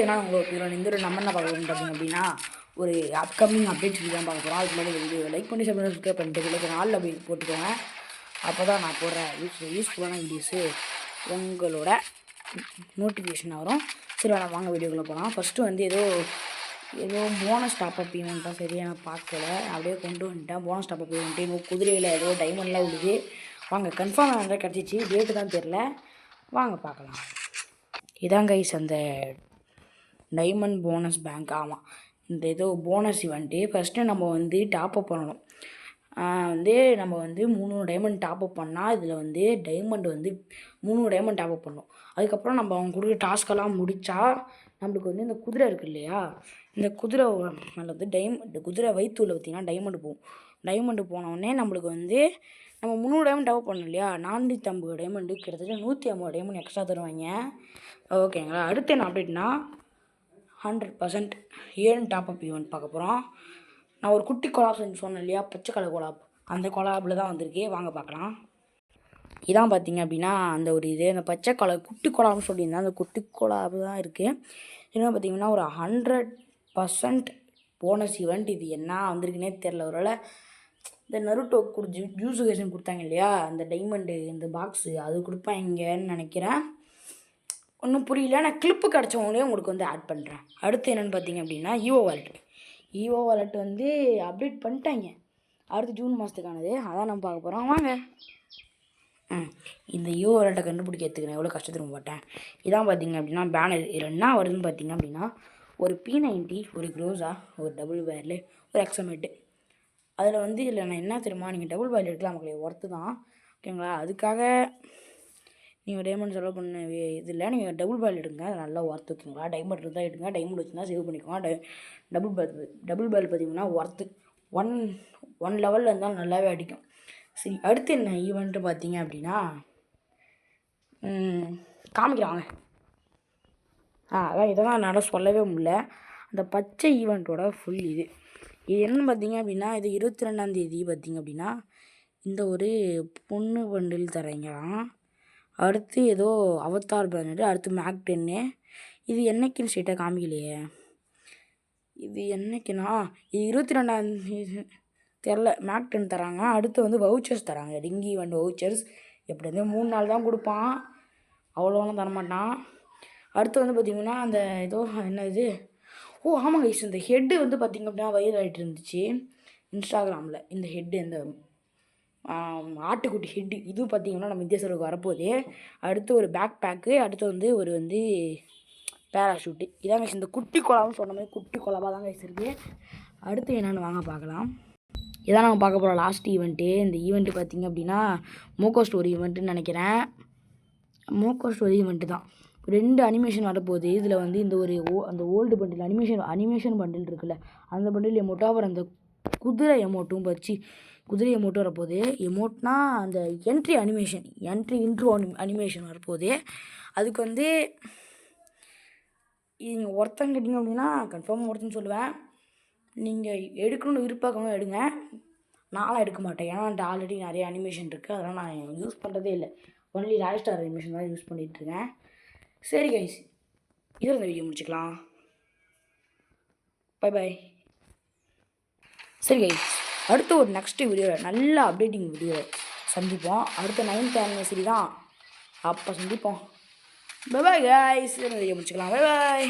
நான் உங்களுக்கு இந்த ஒரு நம்ம என்ன பார்க்க போகிறோம் பார்த்தீங்க அப்படின்னா ஒரு அப்கமிங் அப்டேட்ஸ் தான் பார்க்க போகிறோம். அதுக்கு முன்னாடி வீடியோ லைக் பண்ணி சப்ஸ்கிரைப் பண்ணிட்டு உங்களுக்கு நாளில் போய் போட்டுக்கோங்க. அப்போ தான் நான் போடுற யூஸ்ஃபுல்லான வீடியோஸு உங்களோட நோட்டிஃபிகேஷன் வரும். சரி நான் வாங்க வீடியோக்குள்ளே போகலாம். ஃபஸ்ட்டு வந்து ஏதோ போனஸ் டாப்அப் ஈவெண்ட் தான் சரியாக நான் பார்க்கல, அப்படியே கொண்டு வந்துட்டேன். போனஸ் டாப்அப் ஈவெண்ட்டு இன்னும் குதிரையில் ஏதோ டைமண்ட்லாம் விடுது. வாங்க கன்ஃபார்ம் ஆனதாக கிடச்சிச்சு, டேட்டு தான் தெரில, வாங்க பார்க்கலாம். இதான் கைஸ் அந்த டைமண்ட் போனஸ் பேங்க். ஆமாம், இந்த ஏதோ போனஸ் இவெண்ட்டு. ஃபஸ்ட்டு நம்ம வந்து டாப்அப் பண்ணணும். நம்ம வந்து 3 டைமண்ட் டாப்அப் பண்ணால் இதில் வந்து டைமண்ட் வந்து 3 டைமண்ட் டாப்அப் பண்ணணும். அதுக்கப்புறம் நம்ம அவங்க கொடுக்குற டாஸ்க்கெல்லாம் முடித்தா நம்மளுக்கு வந்து இந்த குதிரை இருக்குது இல்லையா, இந்த குதிரை மேலே வந்து குதிரை வயிற்றுல பார்த்திங்கன்னா டைமண்டு போகும். டைமண்டு போனோடனே நம்மளுக்கு வந்து நம்ம 300 டைமண்ட் டாப்அப் பண்ணணும் இல்லையா, 450 டைமண்டு கிட்டத்தட்ட 150 டைமண்ட் எக்ஸ்ட்ரா தருவாங்க. ஓகேங்களா. அடுத்து என்ன அப்டேட்னா 100% ஏன் டாப்அப் ஈவெண்ட் பார்க்க போகிறோம். நான் ஒரு குட்டி கொலாப் சொன்னேன் இல்லையா, பச்சை கலர் கொலாப், அந்த கொலாப்பில் தான் வந்திருக்கு. வாங்க பார்க்கலாம். இதான் பார்த்தீங்க அப்படின்னா அந்த ஒரு அந்த பச்சை கலர் குட்டி கொலாப்னு சொல்லியிருந்தேன், அந்த குட்டி கொலாப் தான் இருக்குது. என்ன பார்த்தீங்கன்னா ஒரு 100% போனஸ் ஈவெண்ட். இது என்ன வந்திருக்குன்னே தெரில. ஒருவேளை இந்த நருட்டோ ஜூஸுகேஷன் கொடுத்தாங்க இல்லையா, அந்த டைமண்டு இந்த பாக்ஸு அது கொடுப்பாங்கன்னு நினைக்கிறேன். ஒன்றும் புரியல. நான் கிளிப்பு கிடச்சவங்களே உங்களுக்கு வந்து ஆட் பண்ணுறேன். அடுத்து என்னென்னு பார்த்தீங்க அப்படின்னா ஈவோ வாலெட் வந்து அப்டேட் பண்ணிட்டாங்க. அடுத்து ஜூன் மாதத்துக்கானது, அதான் நம்ம பார்க்க போகிறோம். வாங்க. இந்த ஈவோ வாலெட்டை கண்டுபிடிக்கிறதுக்கு நான் எவ்வளோ கஷ்டத்துக்கு போட்டேன். இதான் பார்த்தீங்க அப்படின்னா பேனர். இதில் என்ன வருதுன்னு பார்த்தீங்க அப்படின்னா ஒரு P90, ஒரு க்ரோஸா, ஒரு டபுள் பேரலு, ஒரு எக்ஸமேட்டு. அதில் வந்து இதில் நான் என்ன தெரியுமா, நீங்கள் டபுள் பேரல் எடுக்கலாம், நமக்கு ஒர்த்து தான். ஓகேங்களா. அதுக்காக நீங்கள் டைமண்ட் செலவு பண்ண இது இல்லை, நீங்கள் டபுள் பேல் எடுங்க, அது நல்லா ஒர்த்து. ஓகேங்களா. டைமண்ட் இருந்தால் எடுங்க, டைமண்ட் வச்சுருந்தா சேவ் பண்ணிக்கோங்க. டபுள் பேல் பார்த்தீங்கன்னா ஒர்த்து. ஒன் லெவலில் இருந்தாலும் நல்லாவே அடிக்கும். சரி, அடுத்து என்ன ஈவெண்ட்டு பார்த்தீங்க அப்படின்னா காமிக்கிறாங்க. அதான் இதெல்லாம் என்னால் சொல்லவே முடியல. அந்த பச்சை ஈவெண்ட்டோட ஃபுல் இது என்னன்னு பார்த்தீங்க அப்படின்னா, இது 22ஆந்தேதி பார்த்தீங்க அப்படின்னா இந்த ஒரு பொண்ணு பண்டில் தரீங்களாம். அடுத்து ஏதோ அவத்தார் பேனர், அடுத்து மேக் 10. இது என்னைக்குன்னு ஸ்ட்ரெயிட்டாக காமிக்கலையே. இது என்னைக்குன்னா இது 22ஆந்தேதி தெரில. மேக் 10 தராங்க. அடுத்து வந்து வவுச்சர்ஸ் தராங்க, டிங்கி ஈவெண்ட் வவுச்சர்ஸ். எப்படி வந்து 3 நாள் தான் கொடுப்பான், அவ்வளோலாம் தரமாட்டான். அடுத்து வந்து பார்த்திங்கன்னா அந்த ஏதோ என்ன இது, ஆமாங்க கைஸ், இந்த ஹெட்டு வந்து பார்த்திங்க அப்படின்னா வைரல் ஆகிட்டு இருந்துச்சு இன்ஸ்டாகிராமில். இந்த ஹெட்டு, இந்த ஆட்டுக்குட்டி ஹெட்டு, இது பார்த்திங்கன்னா நம்ம இந்திய சர்வருக்கு வரப்போகுது. அடுத்து ஒரு பேக் பேக்கு, அடுத்து வந்து ஒரு பேராஷூட்டு. இதாங்க இந்த குட்டி குழாவும் சொன்ன மாதிரி குட்டி குழாவாக தாங்க இருக்குது. அடுத்து என்னென்னு வாங்க பார்க்கலாம். இதான் நாங்கள் பார்க்க போகிறோம் லாஸ்ட் ஈவெண்ட்டு. இந்த ஈவெண்ட்டு பார்த்திங்க அப்படின்னா மோக்கோ ஸ்டோரி ஈவெண்ட்டுன்னு நினைக்கிறேன். மோக்கோ ஸ்டோரி ஈவெண்ட்டு தான். 2 அனிமேஷன் வரப்போகுது. இதில் வந்து இந்த ஒரு அந்த ஓல்டு பண்டில் அனிமேஷன் பண்டில் இருக்குல்ல, அந்த பண்டில் எமௌண்ட்டாக அப்புறம் அந்த குதிரை எமௌண்ட்டும் வச்சு குதிரை எமௌண்ட்டும் வரப்போகுது. எமௌண்ட்னா அந்த என்ட்ரி இன்ட்ரோ அனிமேஷன் வரப்போகுது. அதுக்கு வந்து நீங்கள் ஒருத்தங்க கேட்டிங்க அப்படின்னா கன்ஃபார்மாக ஒருத்தன்னு சொல்லுவேன். நீங்கள் எடுக்கணும்னு விருப்பமாக எடுங்க, நானும் எடுக்க மாட்டேன். ஏன்னா என்கிட்ட ஆல்ரெடி நிறைய அனிமேஷன் இருக்குது, அதெல்லாம் நான் யூஸ் பண்ணுறதே இல்லை. ஒன்லி ராயல் ஸ்டார் அனிமேஷன் தான் யூஸ் பண்ணிகிட்ருக்கேன். சரி கைஸ், இதோட இந்த வீடியோ முடிச்சுக்கலாம். பை. சரி கைஸ், அடுத்து ஒரு நெக்ஸ்ட் வீடியோவில் நல்ல அப்டேட்டிங் வீடியோ சந்திப்போம். அடுத்த 9th anniversary தான், அப்போ சந்திப்போம். பை கைஸ், இதோட வீடியோ முடிச்சுக்கலாம். பை.